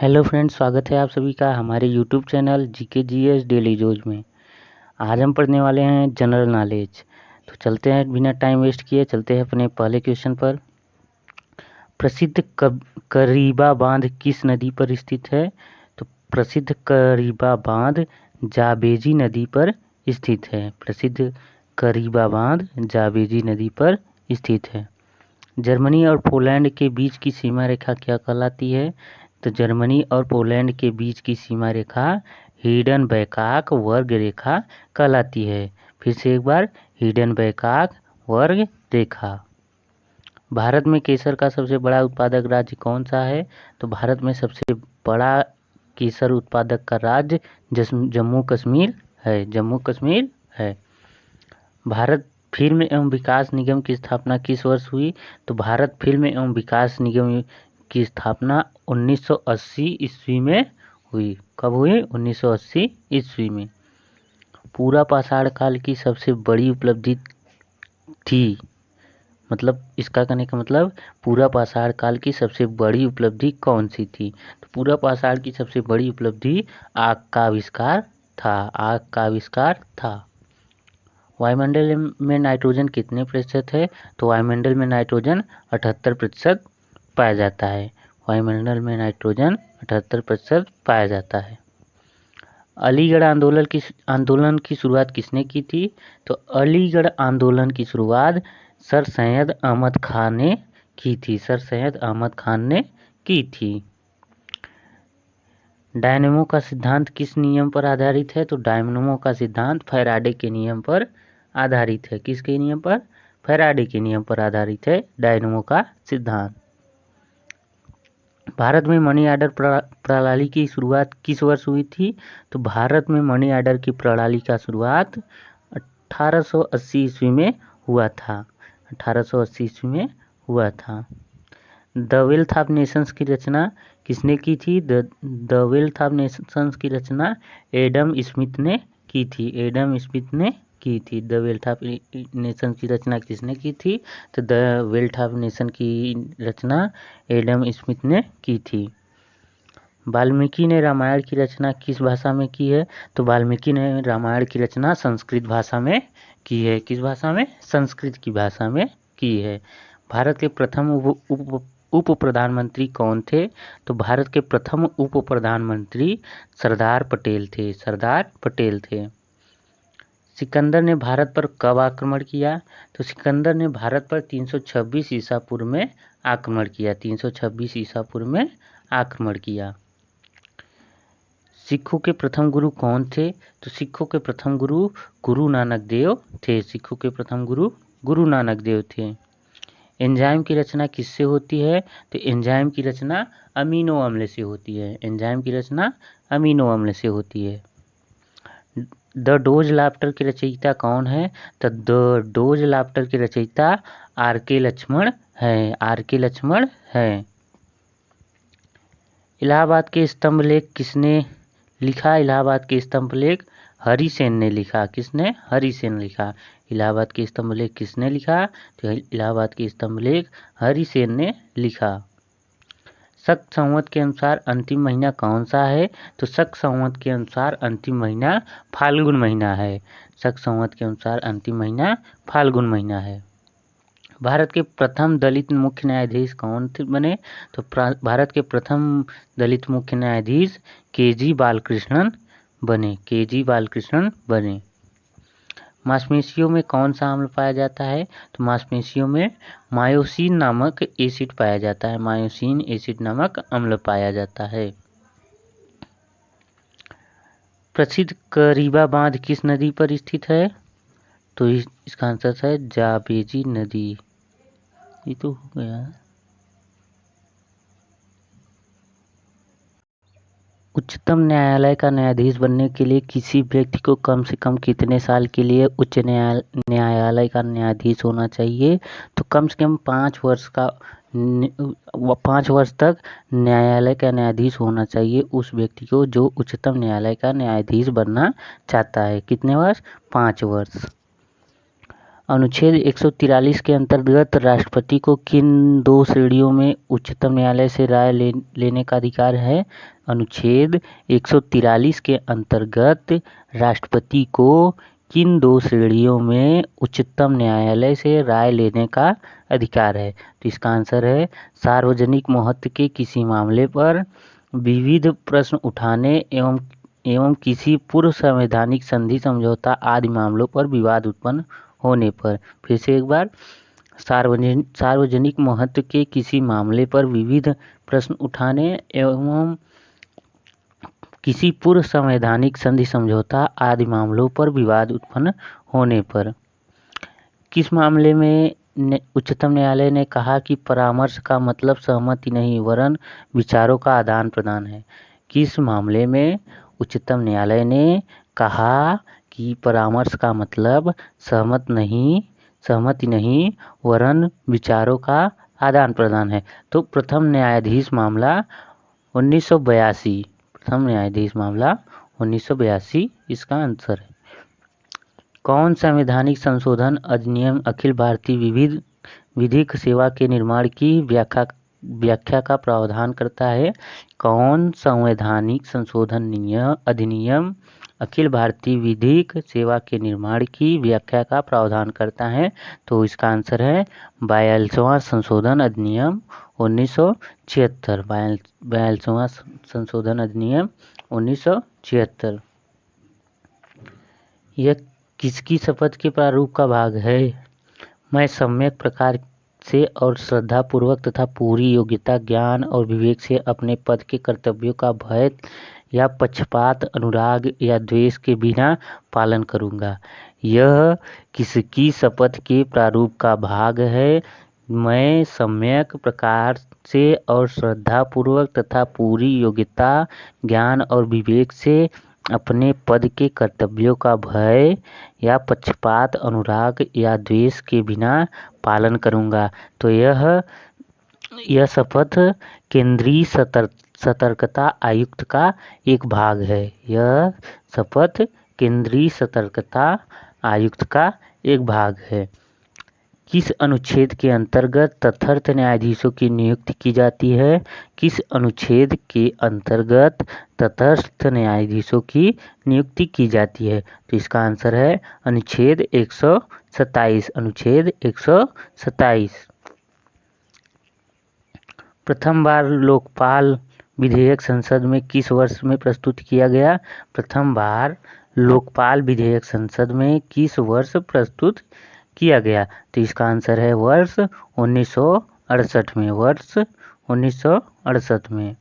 Hello friends, स्वागत है आप सभी का हमारे YouTube channel GK GS daily doses में। आज हम पढ़ने वाले हैं जनरल नॉलेज। तो चलते हैं, बिना टाइम वेस्ट किए चलते हैं अपने पहले क्वेश्चन पर। प्रसिद्ध करीबा बांध किस नदी पर स्थित है? तो प्रसिद्ध करीबा बांध जाबेजी नदी पर स्थित है। प्रसिद्ध करीबा बांध जाबेजी नदी पर स्थित है। जर्मनी और पोलैंड के बीच की सीमा रेखा क्या कहलाती है? तो जर्मनी और पोलैंड के बीच की सीमा रेखा हिडनबर्ग वर्ग रेखा कहलाती है। फिर से एक बार, हिडनबर्ग वर्ग रेखा। भारत में केसर का सबसे बड़ा उत्पादक राज्य कौन सा है? तो भारत में सबसे बड़ा केसर उत्पादक का राज्य जम्मू कश्मीर है। जम्मू कश्मीर है। भारत फिल्म एवं विकास निगम की स्थापना किस वर्ष हुई? तो भारत फिल्म एवं विकास निगम की स्थापना 1980 ईस्वी में हुई। कब हुई? 1980 ईस्वी में। पूरा पाषाण काल की सबसे बड़ी उपलब्धि थी, मतलब इसका कहने का मतलब पूरा पाषाण काल की सबसे बड़ी उपलब्धि कौन सी थी? तो पूरा पाषाण की सबसे बड़ी उपलब्धि आग का आविष्कार था। आग का आविष्कार था। वायुमंडल में नाइट्रोजन कितने प्रतिशत है? तो वायुमंडल में नाइट्रोजन 78% पाया जाता है। वायुमंडल में नाइट्रोजन 78% पाया जाता है। अलीगढ़ आंदोलन की शुरुआत किसने की थी? तो अलीगढ़ आंदोलन की शुरुआत सर सैयद अहमद खान ने की थी। सर सैयद अहमद खान ने की थी। डायनेमो का सिद्धांत किस नियम पर आधारित है? तो डायनेमो का सिद्धांत फैराडे के नियम पर आधारित है। किसके नियम पर? फैराडे के नियम पर आधारित है डायनेमो का सिद्धांत। भारत में मनी ऑर्डर प्रणाली की शुरुआत किस वर्ष हुई थी? तो भारत में मनी ऑर्डर की प्रणाली का शुरुआत 1880 ईस्वी में हुआ था। 1880 ईस्वी में हुआ था। द वेल्थ ऑफ नेशंस की रचना किसने की थी? द वेल्थ ऑफ नेशंस की रचना एडम स्मिथ ने की थी। एडम स्मिथ ने की थी। द वेल्थ ऑफ नेशन की रचना किसने की थी? तो द वेल्थ ऑफ नेशन की रचना एडम स्मिथ ने की थी। वाल्मीकि ने रामायण की रचना किस भाषा में की है? तो वाल्मीकि ने रामायण की रचना संस्कृत भाषा में की है। किस भाषा में? संस्कृत की भाषा में की है। भारत के प्रथम उप प्रधानमंत्री कौन थे? तो भारत के प्रथम उप प्रधानमंत्री सरदार पटेल थे। सरदार पटेल थे। सिकंदर ने भारत पर कब आक्रमण किया? तो सिकंदर ने भारत पर 326 ईसा पूर्व में आक्रमण किया। 326 ईसा पूर्व में आक्रमण किया। सिखों के प्रथम गुरु कौन थे? तो सिखों के प्रथम गुरु गुरु नानक देव थे। सिखों के प्रथम गुरु गुरु नानक देव थे। एंजाइम की रचना किससे होती है? तो एंजाइम की रचना अमीनो अम्ल से होती है। एंजाइम की रचना अमीनो अम्ल से होती है। द डोज लाफ्टर के रचयिता कौन है? तो द डोज लाफ्टर के रचयिता आर के लक्ष्मण है। आर के लक्ष्मण है। इलाहाबाद के स्तंभ लेख किसने लिखा? इलाहाबाद के स्तंभ लेख हरिसेन ने लिखा। किसने? हरिसेन लिखा। इलाहाबाद के स्तंभ लेख किसने लिखा? तो इलाहाबाद के स्तंभ लेख हरिसेन ने लिखा। शक संवत के अनुसार अंतिम महीना कौन सा है? तो शक संवत के अनुसार अंतिम महीना फाल्गुन महीना है। शक संवत के अनुसार अंतिम महीना फाल्गुन महीना है। भारत के प्रथम दलित मुख्य न्यायाधीश कौन थे बने? तो भारत के प्रथम दलित मुख्य न्यायाधीश के.जी. बालकृष्णन बने। के.जी. बालकृष्णन बने। मांसपेशियों में कौन सा अम्ल पाया जाता है? तो मांसपेशियों में मायोसिन नामक एसिड पाया जाता है। मायोसिन एसिड नामक अम्ल पाया जाता है। प्रसिद्ध करीबा बांध किस नदी पर स्थित है? तो इसका आंसर है जाबेजी नदी। ये तो हो गया। उच्चतम न्यायालय का न्यायाधीश बनने के लिए किसी व्यक्ति को कम से कम कितने साल के लिए उच्च न्यायालय का न्यायाधीश होना चाहिए? तो कम से कम 5 वर्ष तक न्यायालय का न्यायाधीश होना चाहिए उस व्यक्ति को जो उच्चतम न्यायालय का न्यायाधीश बनना चाहता है। कितने वर्ष? 5 वर्ष। अनुच्छेद 143 के अंतर्गत राष्ट्रपति को किन 2 श्रेणियों में उच्चतम न्यायालय से राय लेने का अधिकार है? अनुच्छेद 143 के अंतर्गत राष्ट्रपति को किन 2 श्रेणियों में उच्चतम न्यायालय से राय लेने का अधिकार है? तो इसका आंसर है सार्वजनिक महत्व के किसी मामले पर विविध प्रश्न उठाने एवं किसी पूर्व संवैधानिक संधि समझौता आदि मामलों पर विवाद उत्पन्न होने पर। फिर से एक बार, सार्वजनिक महत्व के किसी मामले पर विविध प्रश्न उठाने एवं किसी पूर्व संवैधानिक संधि समझौता आदि मामलों पर विवाद उत्पन्न होने पर। किस मामले में उच्चतम न्यायालय ने कहा कि परामर्श का मतलब सहमति नहीं वरन विचारों का आदान प्रदान है? किस मामले में उच्चतम न्यायालय ने कहा कि परामर्श का मतलब सहमति नहीं वरन विचारों का आदान प्रदान है? तो प्रथम न्यायाधीश मामला 1982, प्रथम न्यायाधीश मामला 1982 इसका आंसर है। कौन संवैधानिक संशोधन अधिनियम अखिल भारतीय विधिक सेवा के निर्माण की व्याख्या का प्रावधान करता है? कौन संवैधानिक संशोधन अधिनियम अखिल भारतीय विधिक सेवा के निर्माण की व्याख्या का प्रावधान करता है? तो इसका आंसर है 42वां संशोधन अधिनियम 1976। 42वां संशोधन अधिनियम 1976। यह किसकी शपथ के प्रारूप का भाग है? मैं सम्यक प्रकार से और श्रद्धापूर्वक तथा पूरी योग्यता, ज्ञान और विवेक से अपने पद के कर्तव्यों का भय या पक्षपात, अनुराग या द्वेष के बिना पालन करूँगा। यह किसकी शपथ के प्रारूप का भाग है? मैं सम्यक प्रकार से और श्रद्धापूर्वक तथा पूरी योग्यता, ज्ञान और विवेक से अपने पद के कर्तव्यों का भय या पक्षपात, अनुराग या द्वेष के बिना पालन करूँगा। तो यह शपथ केंद्रीय सतर्कता आयुक्त का एक भाग है। यह शपथ केंद्रीय सतर्कता आयुक्त का एक भाग है। किस अनुच्छेद के अंतर्गत तटस्थ न्यायाधीशों की नियुक्ति की जाती है? किस अनुच्छेद के अंतर्गत तटस्थ न्यायाधीशों की नियुक्ति की जाती है? तो इसका आंसर है अनुच्छेद 127। अनुच्छेद 127। प्रथम बार लोकपाल विधेयक संसद में किस वर्ष में प्रस्तुत किया गया? प्रथम बार लोकपाल विधेयक संसद में किस वर्ष प्रस्तुत किया गया? तो इसका आंसर है वर्ष 1968 में। वर्ष 1968 में।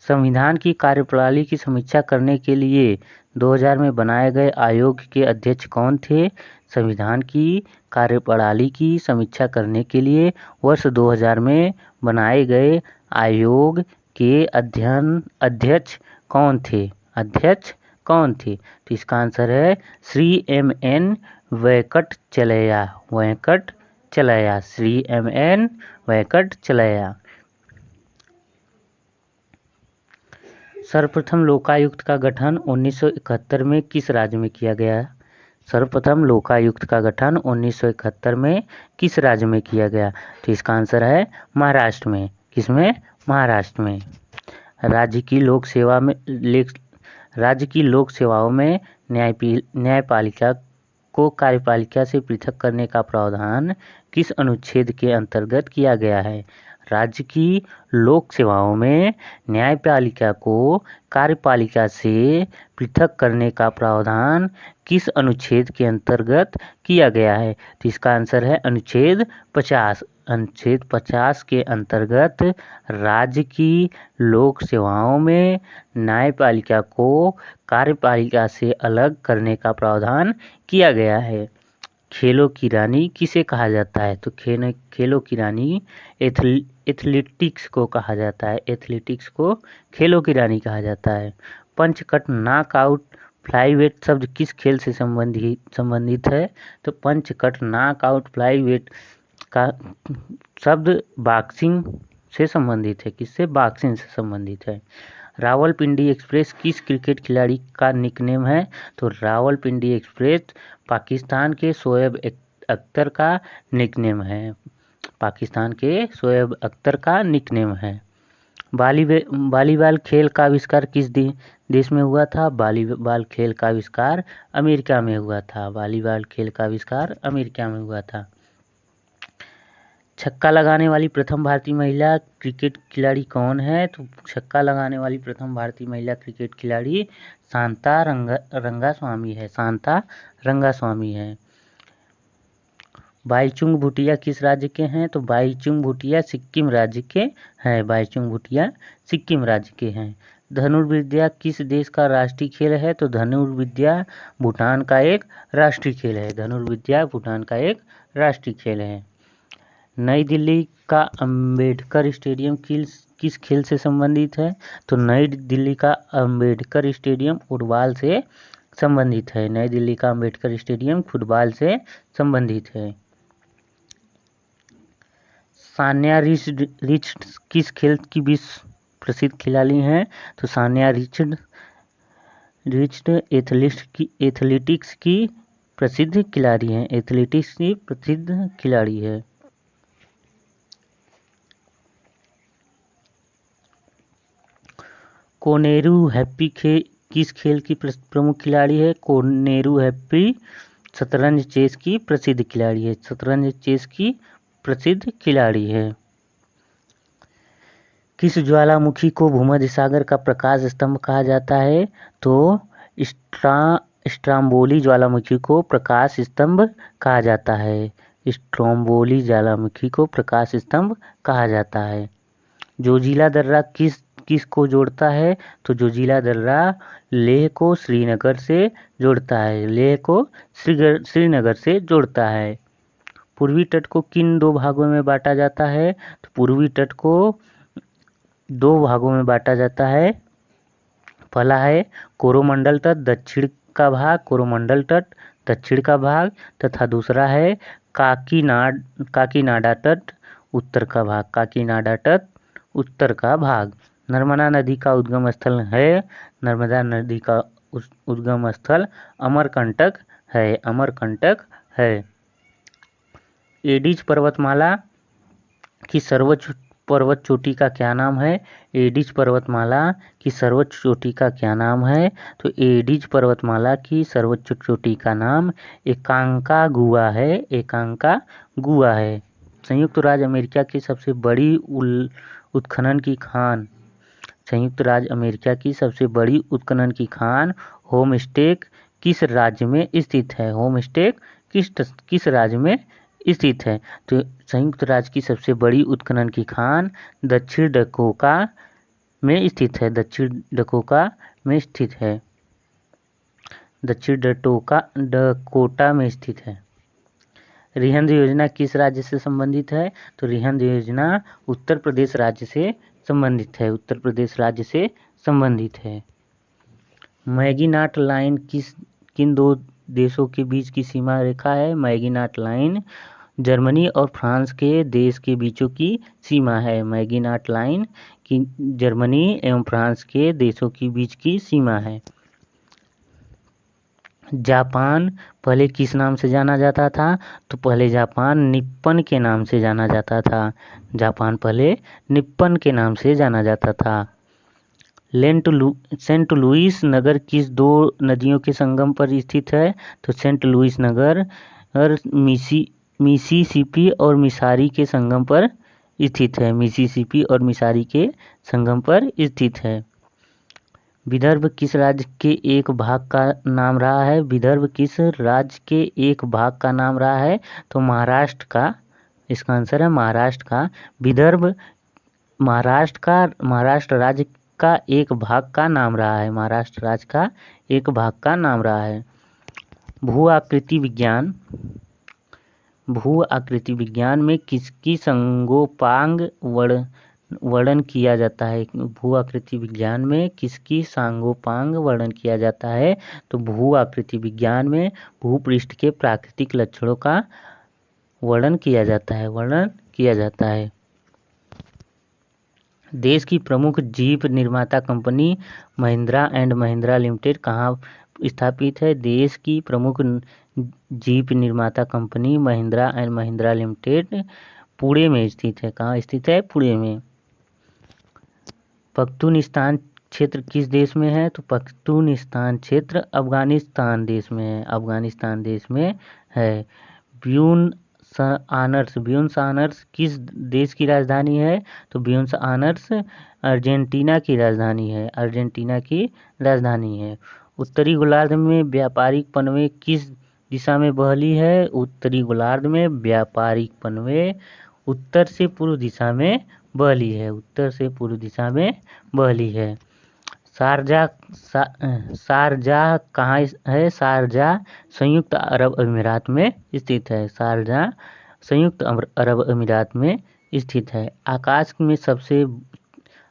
संविधान की कार्यप्रणाली की समीक्षा करने के लिए 2000 में बनाए गए आयोग के अध्यक्ष कौन थे? संविधान की कार्यप्रणाली की समीक्षा करने के लिए वर्ष 2000 में बनाए गए आयोग के अध्यक्ष कौन थे? अध्यक्ष कौन थे? तो इसका आंसर है श्री M.N. वेंकटचलैया। वेंकटचलैया, श्री M.N. वेंकटचलैया। सर्वप्रथम लोकायुक्त का गठन 1971 में किस राज्य में किया गया? सर्वप्रथम लोकायुक्त का गठन 1971 में किस राज्य में किया गया? तो इसका आंसर है महाराष्ट्र में। किसमें? महाराष्ट्र में। राज्य की लोक सेवाओं में न्यायपालिका को कार्यपालिका से पृथक करने का प्रावधान किस अनुच्छेद के अंतर्गत किया गया है? राज्य की लोक सेवाओं में न्यायपालिका को कार्यपालिका से पृथक करने का प्रावधान किस अनुच्छेद के अंतर्गत किया गया है? तो इसका आंसर है अनुच्छेद 50। अनुच्छेद 50 के अंतर्गत राज्य की लोक सेवाओं में न्यायपालिका को कार्यपालिका से अलग करने का प्रावधान किया गया है। खेलों की रानी किसे कहा जाता है? तो खेलों की रानी एथलेटिक्स को कहा जाता है। एथलेटिक्स को खेलों की रानी कहा जाता है। पंचकट नॉकआउट फ्लाईवेट शब्द किस खेल से संबंधित है? तो पंचकट नॉकआउट फ्लाईवेट का शब्द बॉक्सिंग से संबंधित है। किससे? बॉक्सिंग से संबंधित है। रावलपिंडी एक्सप्रेस किस क्रिकेट खिलाड़ी का निकनेम है? तो रावलपिंडी एक्सप्रेस पाकिस्तान के शोएब अख्तर का निकनेम है। पाकिस्तान के शोएब अख्तर का निकनेम है। वॉलीबॉल खेल का आविष्कार किस देश में हुआ था? वॉलीबॉल खेल का आविष्कार अमेरिका में हुआ था। वॉलीबॉल खेल का आविष्कार अमेरिका में हुआ था। छक्का लगाने वाली प्रथम भारतीय महिला क्रिकेट खिलाड़ी कौन है? तो छक्का लगाने वाली प्रथम भारतीय महिला क्रिकेट खिलाड़ी शांता रंगास्वामी है। शांता रंगास्वामी है। बाईचुंग भूटिया किस राज्य के हैं? तो बाईचुंग भूटिया सिक्किम राज्य के हैं। बाईचुंग भूटिया सिक्किम राज्य के हैं। धनुर्विद्या किस देश का राष्ट्रीय खेल है? तो धनुर्विद्या भूटान का एक राष्ट्रीय खेल है। धनुर्विद्या भूटान का एक राष्ट्रीय खेल है। नई दिल्ली का अंबेडकर स्टेडियम किस खेल से संबंधित है? तो नई दिल्ली का अंबेडकर स्टेडियम फुटबॉल से संबंधित है। नई दिल्ली का अंबेडकर स्टेडियम फुटबॉल से संबंधित है। सानिया रिचर्ड किस खेल की विश्व प्रसिद्ध खिलाड़ी हैं? तो सानिया रिचर्ड एथलेटिक्स की प्रसिद्ध खिलाड़ी हैं। एथलेटिक्स की प्रसिद्ध खिलाड़ी है। कोनेरू हैप्पी किस खेल की प्रमुख खिलाड़ी है? कोनेरू हैप्पी शतरंज चेस की प्रसिद्ध खिलाड़ी है। शतरंज चेस की प्रसिद्ध खिलाड़ी है। किस ज्वालामुखी को भूमध्य सागर का प्रकाश स्तंभ कहा जाता है? तो स्ट्राम्बोली ज्वालामुखी को प्रकाश स्तंभ कहा जाता है। स्ट्रोम्बोली ज्वालामुखी को प्रकाश स्तंभ कहा जाता है। जोजिला दर्रा किस को जोड़ता है? तो जोजिला दर्रा लेह को श्रीनगर से जोड़ता है। लेह को श्रीनगर से जोड़ता है। पूर्वी तट को किन दो भागों में बांटा जाता है? तो पूर्वी तट को दो भागों में बांटा जाता है। पहला है कोरोमंडल तट दक्षिण का भाग, कोरोमंडल तट दक्षिण का भाग, तथा दूसरा है काकीनाडा तट उत्तर का भाग। काकीनाडा तट उत्तर का भाग। नर्मदा नदी का उद्गम स्थल है। नर्मदा नदी का उद्गम स्थल अमरकंटक है। अमरकंटक है। एडिज पर्वतमाला की सर्वोच्च पर्वत चोटी का क्या नाम है? एडिज पर्वतमाला की सर्वोच्च चोटी का क्या नाम है? तो एडिज पर्वतमाला की सर्वोच्च चोटी का नाम एकांकागुआ है। एकांकागुआ है। संयुक्त राज्य अमेरिका की सबसे बड़ी उत्खनन की खान। संयुक्त राज्य अमेरिका की सबसे बड़ी उत्खनन की खान होमस्टेक किस राज्य में स्थित है? होमस्टेक किस राज्य में स्थित है? तो संयुक्त राज्य की सबसे बड़ी उत्खनन की खान दक्षिण डकोटा में स्थित है। दक्षिण डकोटा में स्थित है। दक्षिण डकोटा में स्थित है। रिहंद योजना किस राज्य से संबंधित है? तो रिहंद योजना उत्तर प्रदेश राज्य से संबंधित है। उत्तर प्रदेश राज्य से संबंधित है। मैगीनाट लाइन किन दो देशों के बीच की सीमा रेखा है? मैगीनाट लाइन जर्मनी और फ्रांस के देश के बीचों की सीमा है। मैगीनाट लाइन की जर्मनी एवं फ्रांस के देशों के बीच की सीमा है। जापान पहले किस नाम से जाना जाता था? तो पहले जापान निप्पन के नाम से जाना जाता था। जापान पहले निप्पन के नाम से जाना जाता था। सेंट लुइस नगर किस दो नदियों के संगम पर स्थित है? तो सेंट लुइस नगर मिसिसिपी और मिसारी के संगम पर स्थित है। मिसिसिपी और मिसारी के संगम पर स्थित है। विदर्भ किस राज्य के एक भाग का नाम रहा है? विदर्भ किस राज्य के एक भाग का नाम रहा है? तो महाराष्ट्र का। इसका आंसर है महाराष्ट्र का। विदर्भ महाराष्ट्र राज्य का एक भाग का नाम रहा है। महाराष्ट्र राज्य का एक भाग का नाम रहा है। भू आकृति विज्ञान में किसकी सांगोपांग वर्णन किया जाता है? भू आकृति विज्ञान में किसकी सांगोपांग वर्णन किया जाता है? तो भू आकृति विज्ञान में भूपृष्ठ के प्राकृतिक लक्षणों का वर्णन किया जाता है। देश की प्रमुख जीप निर्माता company Mahindra and Mahindra limited कहाँ स्थापित है? देश की प्रमुख जीप निर्माता company Mahindra and Mahindra limited Pune में स्थित है। कहाँ स्थित है? पुणे में। पख्तूनिस्तान क्षेत्र किस देश में है? तो पख्तूनिस्तान क्षेत्र अफगानिस्तान देश में है। अफगानिस्तान देश में है। ब्यूनस आयर्स किस देश की राजधानी है? तो ब्यूनस आयर्स अर्जेंटीना की राजधानी है। अर्जेंटीना की राजधानी है। उत्तरी गोलार्ध में व्यापारिक पनवे किस दिशा में बहली है? उत्तरी गोलार्ध में व्यापारिक पनवे उत्तर से पूर्व दिशा में बहली है। उत्तर से पूर्व दिशा में बहली है। शारजाह कहाँ है? शारजाह संयुक्त अरब अमीरात में स्थित है। शारजाह संयुक्त अरब अमीरात में स्थित है। आकाश में सबसे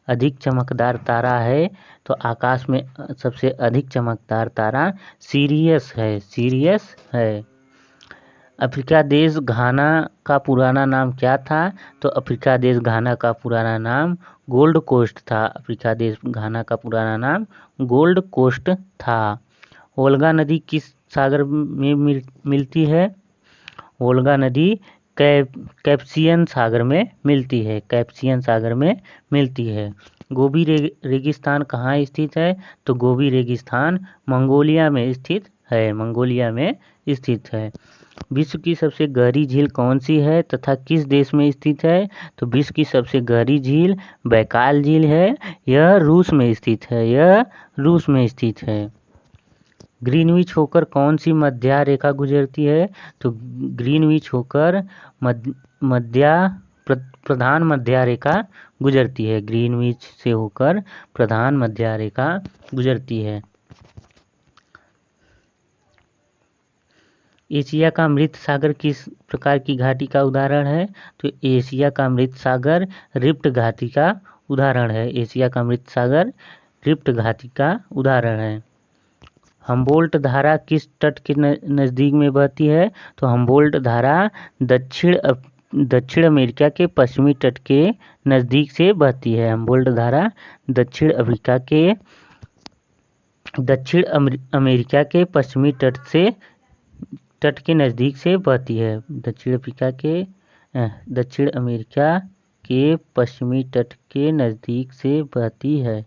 अधिक चमकदार तारा है? तो आकाश में सबसे अधिक चमकदार तारा सीरियस है। सीरियस है। अफ्रीका देश घाना का पुराना नाम क्या था? तो अफ्रीका देश घाना का पुराना नाम गोल्ड कोस्ट था। अफ्रीका देश घाना का पुराना नाम गोल्ड कोस्ट था। वोल्गा नदी किस सागर में मिलती है? वोल्गा नदी कैस्पियन सागर में मिलती है। कैस्पियन सागर में मिलती है। गोबी रेगिस्तान कहाँ स्थित है? तो गोबी रेगिस्तान मंगोलिया में स्थित है। मंगोलिया में स्थित है। विश्व की सबसे गहरी झील कौन सी है तथा किस देश में स्थित है? तो विश्व की सबसे गहरी झील बैकाल झील है। यह रूस में स्थित है। यह रूस में स्थित है। ग्रीनविच होकर कौन सी मध्य रेखा गुजरती है? तो ग्रीनविच होकर प्रधान मध्य रेखा गुजरती है। ग्रीनविच से होकर प्रधान मध्य रेखा गुजरती है। एशिया का मृत सागर किस प्रकार की घाटी का उदाहरण है? तो एशिया का मृत सागर रिफ्ट घाटी का उदाहरण है। एशिया का मृत सागर रिफ्ट घाटी का उदाहरण है। हम्बोल्ट धारा किस तट के नज़दीक में बहती है? तो हम्बोल्ट धारा दक्षिण अमेरिका के पश्चिमी तट के नज़दीक से बहती है। हम्बोल्ट धारा दक्षिण अमेरिका के पश्चिमी तट के नज़दीक से बहती है। दक्षिण अमेरिका के पश्चिमी तट के नज़दीक से बहती है।